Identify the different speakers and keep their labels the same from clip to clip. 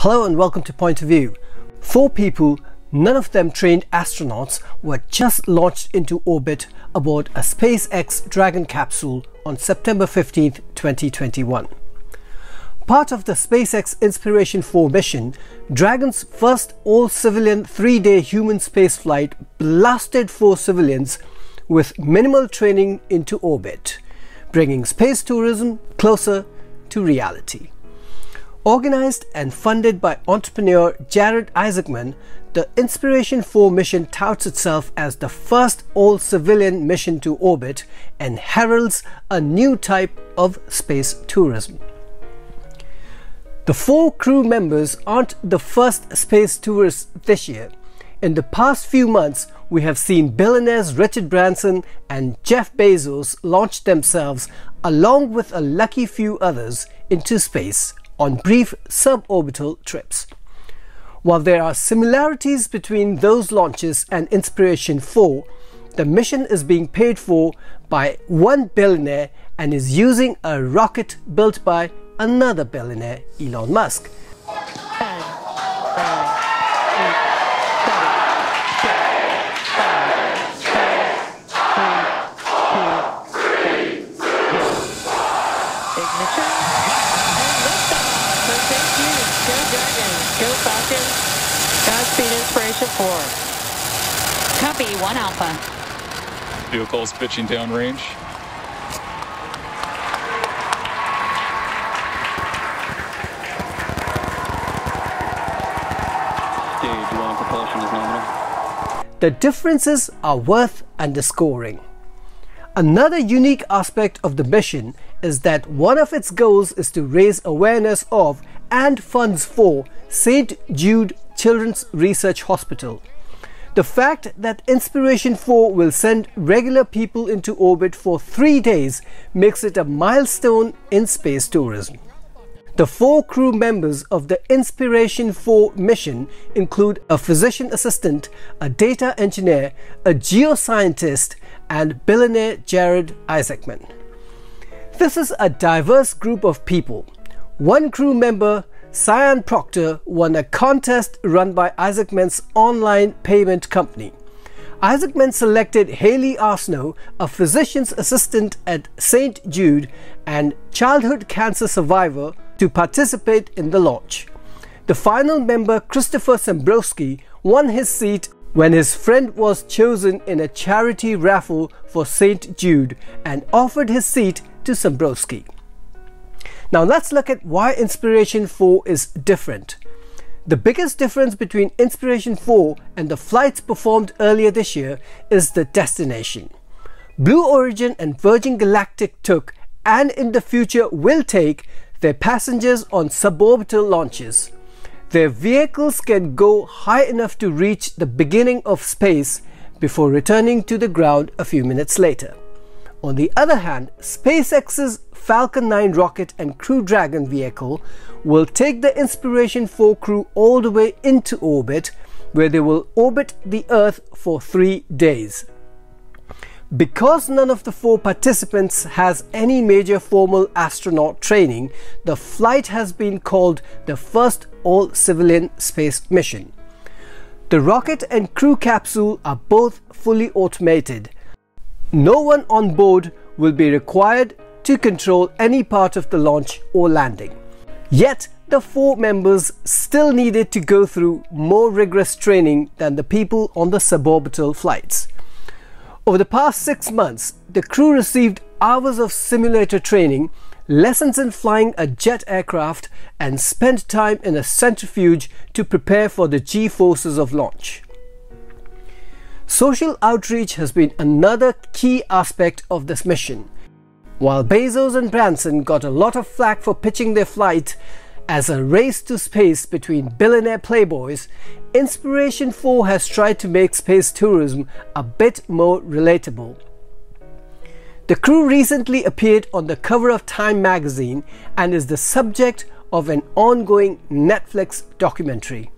Speaker 1: Hello and welcome to Point of View. 4 people, none of them trained astronauts, were just launched into orbit aboard a SpaceX Dragon capsule on September 15, 2021. Part of the SpaceX Inspiration4 mission, Dragon's first all-civilian 3-day human spaceflight blasted 4 civilians with minimal training into orbit, bringing space tourism closer to reality. Organized and funded by entrepreneur Jared Isaacman, the Inspiration4 mission touts itself as the first all-civilian mission to orbit and heralds a new type of space tourism. The 4 crew members aren't the first space tourists this year. In the past few months, we have seen billionaires Richard Branson and Jeff Bezos launch themselves, along with a lucky few others, into space on brief suborbital trips. While there are similarities between those launches and Inspiration4, the mission is being paid for by one billionaire and is using a rocket built by another billionaire, Elon Musk.
Speaker 2: Inspiration4. Copy, 1 Alpha.
Speaker 3: Vehicle is pitching downrange.
Speaker 4: Stage 1 propulsion is nominal.
Speaker 1: The differences are worth underscoring. Another unique aspect of the mission is that one of its goals is to raise awareness of and funds for St. Jude Children's Research Hospital. The fact that Inspiration4 will send regular people into orbit for 3 days makes it a milestone in space tourism. The 4 crew members of the Inspiration4 mission include a physician assistant, a data engineer, a geoscientist, and billionaire Jared Isaacman. This is a diverse group of people. One crew member, Sian Proctor, won a contest run by Isaacman's online payment company. Isaacman selected Hayley Arceneaux, a physician's assistant at St. Jude and childhood cancer survivor, to participate in the launch. The final member, Chris Sembroski, won his seat when his friend was chosen in a charity raffle for St. Jude and offered his seat to Sembroski. Now let's look at why Inspiration4 is different. The biggest difference between Inspiration4 and the flights performed earlier this year is the destination. Blue Origin and Virgin Galactic took, and in the future will take, their passengers on suborbital launches. Their vehicles can go high enough to reach the beginning of space before returning to the ground a few minutes later. On the other hand, SpaceX's Falcon 9 rocket and Crew Dragon vehicle will take the Inspiration4 crew all the way into orbit, where they will orbit the Earth for 3 days. Because none of the 4 participants has any major formal astronaut training, the flight has been called the first all-civilian space mission. The rocket and crew capsule are both fully automated. No one on board will be required to control any part of the launch or landing. Yet, the 4 members still needed to go through more rigorous training than the people on the suborbital flights. Over the past 6 months, the crew received hours of simulator training, lessons in flying a jet aircraft, and spent time in a centrifuge to prepare for the G-forces of launch. Social outreach has been another key aspect of this mission. While Bezos and Branson got a lot of flack for pitching their flight as a race to space between billionaire playboys, Inspiration4 has tried to make space tourism a bit more relatable. The crew recently appeared on the cover of Time magazine and is the subject of an ongoing Netflix documentary.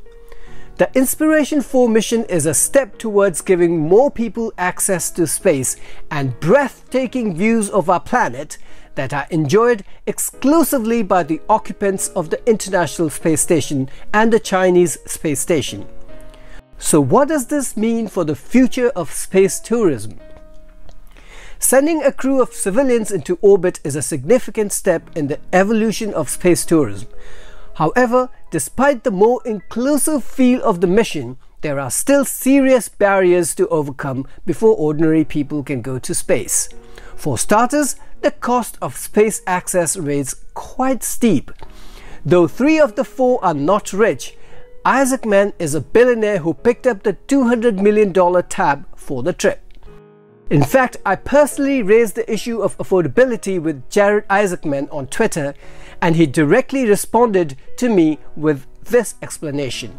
Speaker 1: The Inspiration4 mission is a step towards giving more people access to space and breathtaking views of our planet that are enjoyed exclusively by the occupants of the International Space Station and the Chinese Space Station. So what does this mean for the future of space tourism? Sending a crew of civilians into orbit is a significant step in the evolution of space tourism. However, despite the more inclusive feel of the mission, there are still serious barriers to overcome before ordinary people can go to space. For starters, the cost of space access remains quite steep. Though 3 of the 4 are not rich, Isaacman is a billionaire who picked up the $200 million tab for the trip. In fact, I personally raised the issue of affordability with Jared Isaacman on Twitter, and he directly responded to me with this explanation.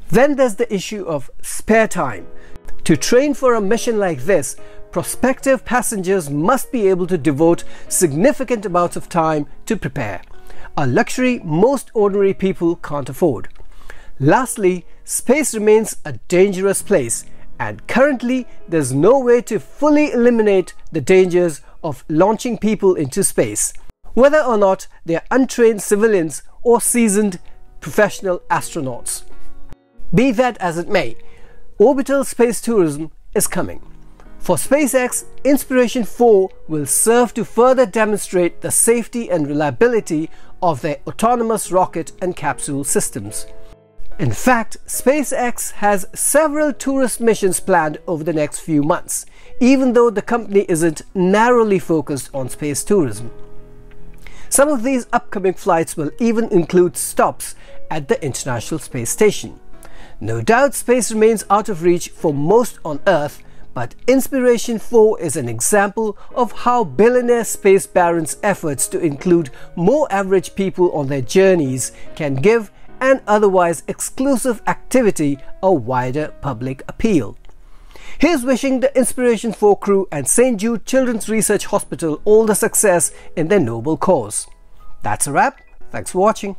Speaker 1: Then there's the issue of spare time. To train for a mission like this, prospective passengers must be able to devote significant amounts of time to prepare, a luxury most ordinary people can't afford. Lastly, space remains a dangerous place, and currently there's no way to fully eliminate the dangers of launching people into space, whether or not they are untrained civilians or seasoned professional astronauts. Be that as it may, orbital space tourism is coming. For SpaceX, Inspiration4 will serve to further demonstrate the safety and reliability of their autonomous rocket and capsule systems. In fact, SpaceX has several tourist missions planned over the next few months, even though the company isn't narrowly focused on space tourism. Some of these upcoming flights will even include stops at the International Space Station. No doubt space remains out of reach for most on Earth, but Inspiration4 is an example of how billionaire space barons' efforts to include more average people on their journeys can give an otherwise exclusive activity a wider public appeal. Here's wishing the Inspiration4 crew and St. Jude Children's Research Hospital all the success in their noble cause. That's a wrap. Thanks for watching.